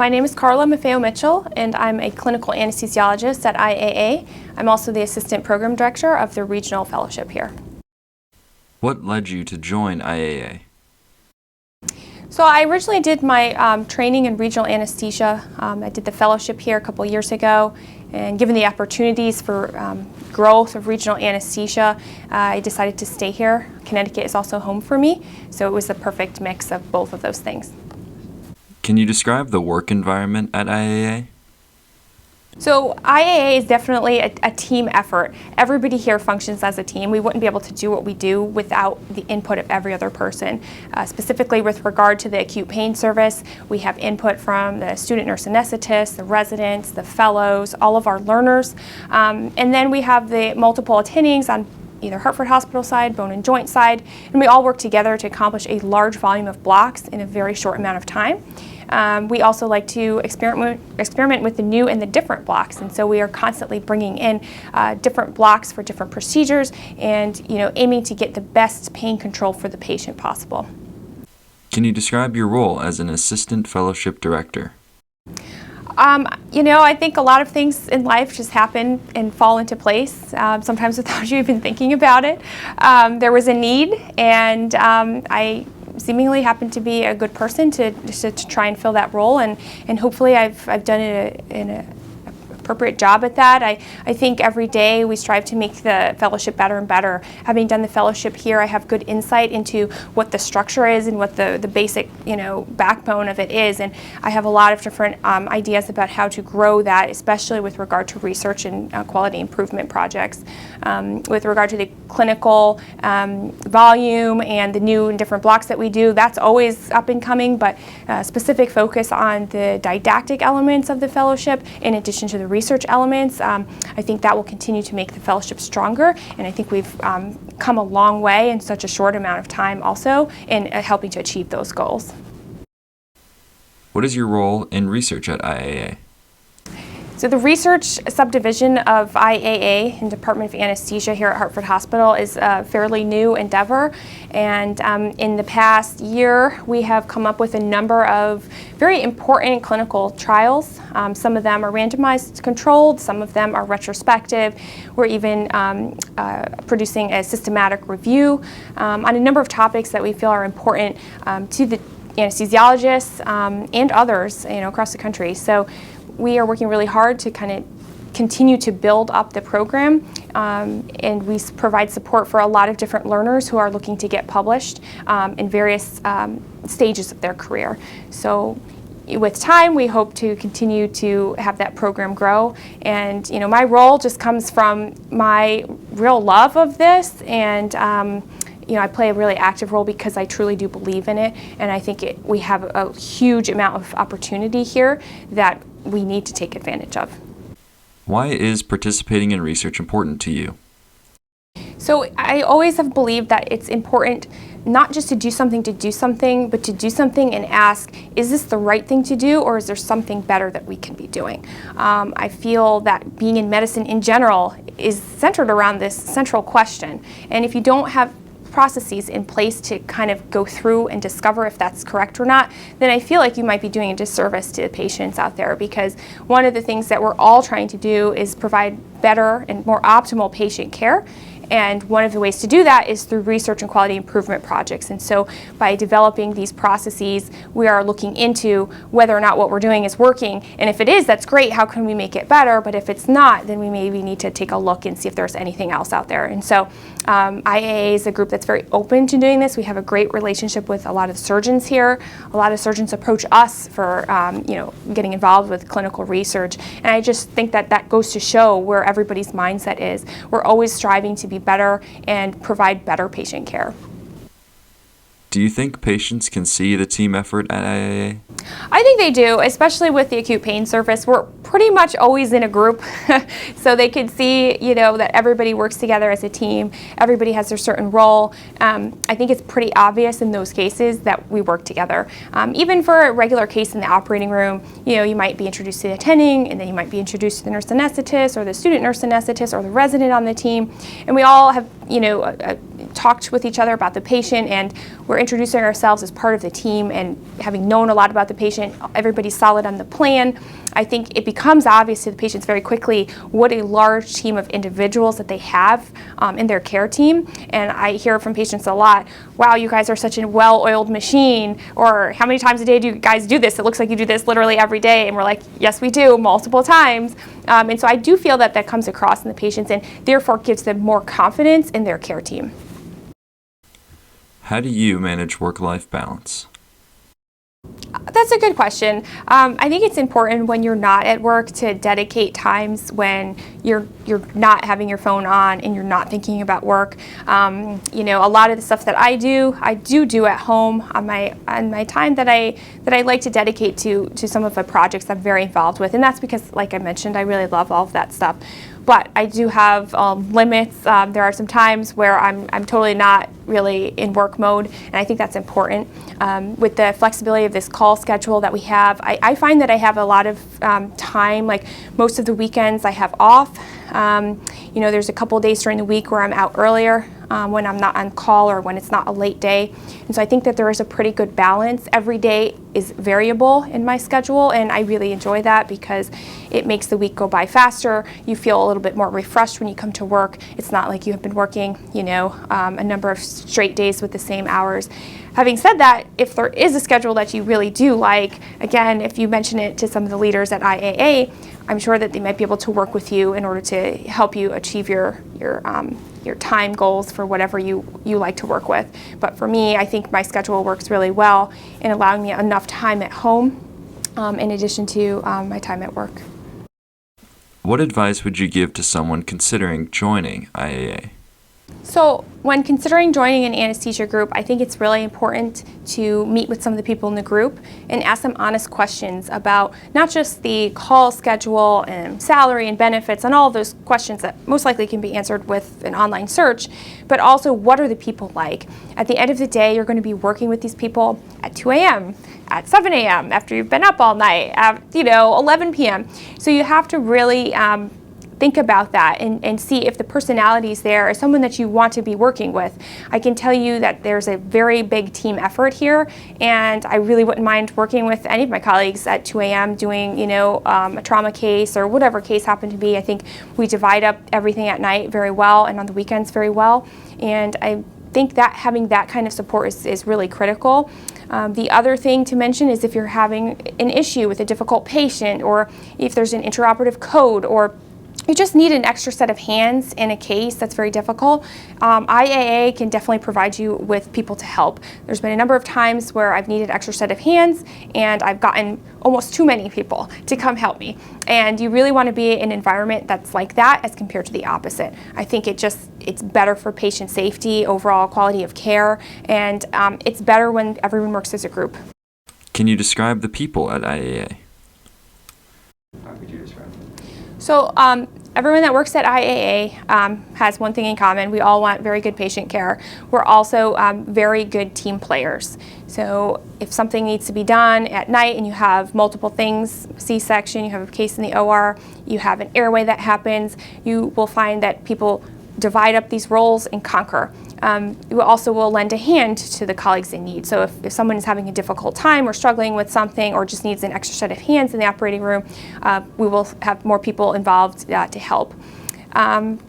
My name is Carla Maffeo-Mitchell, and I'm a clinical anesthesiologist at IAA. I'm also the assistant program director of the regional fellowship here. What led you to join IAA? So I originally did my training in regional anesthesia. I did the fellowship here a couple years ago, and given the opportunities for growth of regional anesthesia, I decided to stay here. Connecticut is also home for me, so it was the perfect mix of both of those things. Can you describe the work environment at IAA? So IAA is definitely a team effort. Everybody here functions as a team. We wouldn't be able to do what we do without the input of every other person. Specifically with regard to the acute pain service, we have input from the student nurse anesthetists, the residents, the fellows, all of our learners. And then we have the multiple attendings on either Hartford Hospital side, bone and joint side, and we all work together to accomplish a large volume of blocks in a very short amount of time. We also like to experiment with the new and the different blocks, and so we are constantly bringing in different blocks for different procedures and aiming to get the best pain control for the patient possible. Can you describe your role as an assistant fellowship director? I think a lot of things in life just happen and fall into place, sometimes without you even thinking about it. There was a need, and I seemingly happened to be a good person to try and fill that role, and hopefully I've done it in an appropriate job at that. I think every day we strive to make the fellowship better and better. Having done the fellowship here, I have good insight into what the structure is and what the basic backbone of it is, and I have a lot of different ideas about how to grow that, especially with regard to research and quality improvement projects. With regard to the clinical volume and the new and different blocks that we do, that's always up and coming, but specific focus on the didactic elements of the fellowship in addition to the research elements. I think that will continue to make the fellowship stronger, and I think we've come a long way in such a short amount of time also in helping to achieve those goals. What is your role in research at IAA? So the research subdivision of IAA, in Department of Anesthesia here at Hartford Hospital, is a fairly new endeavor, and in the past year we have come up with a number of very important clinical trials. Some of them are randomized controlled, some of them are retrospective. We're even producing a systematic review on a number of topics that we feel are important to the anesthesiologists and others across the country. So we are working really hard to kind of continue to build up the program, and we provide support for a lot of different learners who are looking to get published in various stages of their career. So with time, we hope to continue to have that program grow, and my role just comes from my real love of this, and I play a really active role because I truly do believe in it, and I think we have a huge amount of opportunity here that we need to take advantage of. Why is participating in research important to you? So I always have believed that it's important not just to do something, but to do something and ask, is this the right thing to do, or is there something better that we can be doing? I feel that being in medicine in general is centered around this central question, and if you don't have processes in place to kind of go through and discover if that's correct or not, then I feel like you might be doing a disservice to the patients out there, because one of the things that we're all trying to do is provide better and more optimal patient care. And one of the ways to do that is through research and quality improvement projects. And so by developing these processes, we are looking into whether or not what we're doing is working. And if it is, that's great. How can we make it better? But if it's not, then we maybe need to take a look and see if there's anything else out there. And so IAA is a group that's very open to doing this. We have a great relationship with a lot of surgeons here. A lot of surgeons approach us for getting involved with clinical research. And I just think that that goes to show where everybody's mindset is. We're always striving to be better and provide better patient care. Do you think patients can see the team effort at IAA? I think they do, especially with the acute pain service. We're pretty much always in a group, so they could see, that everybody works together as a team. Everybody has their certain role. I think it's pretty obvious in those cases that we work together. Even for a regular case in the operating room, you might be introduced to the attending, and then you might be introduced to the nurse anesthetist or the student nurse anesthetist or the resident on the team, and we all have, talked with each other about the patient, and we're introducing ourselves as part of the team, and having known a lot about the patient, everybody's solid on the plan. I think it becomes obvious to the patients very quickly what a large team of individuals that they have in their care team. And I hear from patients a lot, wow, you guys are such a well-oiled machine, or how many times a day do you guys do this? It looks like you do this literally every day. And we're like, yes, we do, multiple times. And so I do feel that comes across in the patients, and therefore gives them more confidence in their care team. How do you manage work-life balance? That's a good question. I think it's important when you're not at work to dedicate times when you're not having your phone on and you're not thinking about work. A lot of the stuff that I do at home on my time that I like to dedicate to some of the projects I'm very involved with, and that's because, like I mentioned, I really love all of that stuff. But I do have limits. There are some times where I'm totally not really in work mode, and I think that's important. With the flexibility of this call schedule that we have, I find that I have a lot of time, like most of the weekends I have off. There's a couple of days during the week where I'm out earlier when I'm not on call or when it's not a late day. And so I think that there is a pretty good balance. Every day is variable in my schedule, and I really enjoy that because it makes the week go by faster. You feel a little bit more refreshed when you come to work. It's not like you have been working, a number of straight days with the same hours. Having said that, if there is a schedule that you really do like, again, if you mention it to some of the leaders at IAA, I'm sure that they might be able to work with you in order to help you achieve your time goals for whatever you like to work with. But for me, I think my schedule works really well in allowing me enough time at home in addition to my time at work. What advice would you give to someone considering joining IAA? So when considering joining an anesthesia group, I think it's really important to meet with some of the people in the group and ask them honest questions about not just the call schedule and salary and benefits and all of those questions that most likely can be answered with an online search, but also what are the people like. At the end of the day, you're going to be working with these people at 2 a.m., at 7 a.m., after you've been up all night, at 11 p.m. So you have to really think about that and see if the personalities there is someone that you want to be working with. I can tell you that there's a very big team effort here, and I really wouldn't mind working with any of my colleagues at 2 a.m. doing, a trauma case or whatever case happened to be. I think we divide up everything at night very well and on the weekends very well, and I think that having that kind of support is really critical. The other thing to mention is if you're having an issue with a difficult patient, or if there's an intraoperative code, or you just need an extra set of hands in a case that's very difficult, IAA can definitely provide you with people to help. There's been a number of times where I've needed an extra set of hands and I've gotten almost too many people to come help me. And you really want to be in an environment that's like that as compared to the opposite. I think it's better for patient safety, overall quality of care, and it's better when everyone works as a group. Can you describe the people at IAA? How could you describe them? So everyone that works at IAA has one thing in common. We all want very good patient care. We're also very good team players. So if something needs to be done at night and you have multiple things, C-section, you have a case in the OR, you have an airway that happens, you will find that people divide up these roles and conquer. You also will lend a hand to the colleagues in need. So if someone is having a difficult time or struggling with something or just needs an extra set of hands in the operating room, we will have more people involved to help.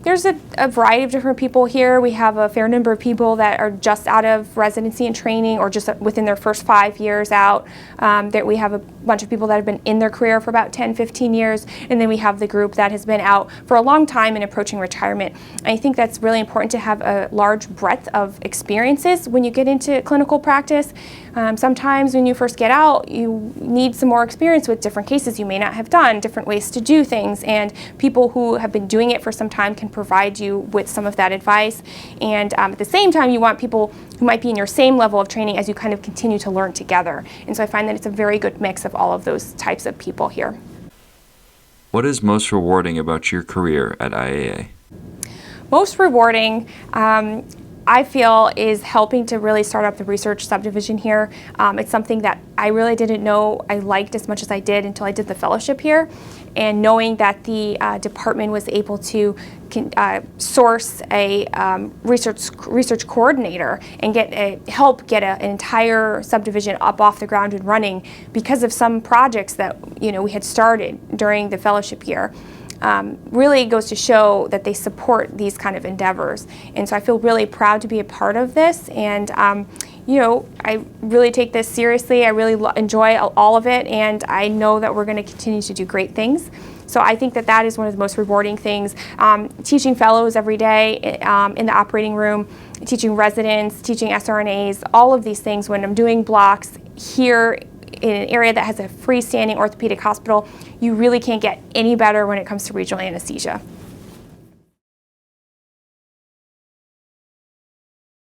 There's a variety of different people here. We have a fair number of people that are just out of residency and training or just within their first 5 years out. That we have a bunch of people that have been in their career for about 10, 15 years. And then we have the group that has been out for a long time and approaching retirement. I think that's really important to have a large breadth of experiences when you get into clinical practice. Sometimes when you first get out, you need some more experience with different cases you may not have done, different ways to do things, and people who have been doing it for some time can provide you with some of that advice. And at the same time, you want people who might be in your same level of training as you kind of continue to learn together. And so I find that it's a very good mix of all of those types of people here. What is most rewarding about your career at IAA? Most rewarding, I feel, is helping to really start up the research subdivision here. It's something that I really didn't know I liked as much as I did until I did the fellowship here. And knowing that the department was able to source a research coordinator and help get an entire subdivision up off the ground and running because of some projects that we had started during the fellowship year. Really goes to show that they support these kind of endeavors. And so I feel really proud to be a part of this, and I really take this seriously. I really enjoy all of it, and I know that we're going to continue to do great things. So I think that is one of the most rewarding things. Teaching fellows every day in the operating room, teaching residents, teaching SRNAs, all of these things when I'm doing blocks here in an area that has a freestanding orthopedic hospital, you really can't get any better when it comes to regional anesthesia.